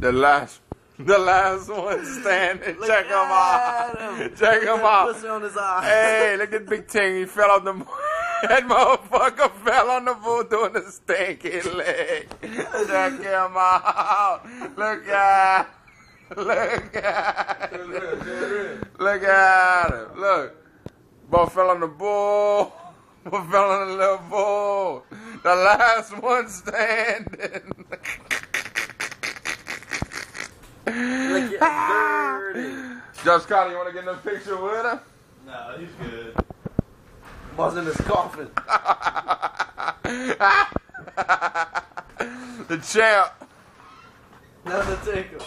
The last one standing. Check him out. Check him out. Pussy on his eye. Hey, look at Big Ting. He fell off the. That motherfucker fell on the floor doing the stinky leg. Check him out. Look at. Look at him. Look at him. Look. Boy fell on the bull. Boy fell on the little bull. The last one standing. Look at dirty. Josh Carter, you want to get in a picture with him? No, he's good. Was in his coffin. The champ. Undertaker.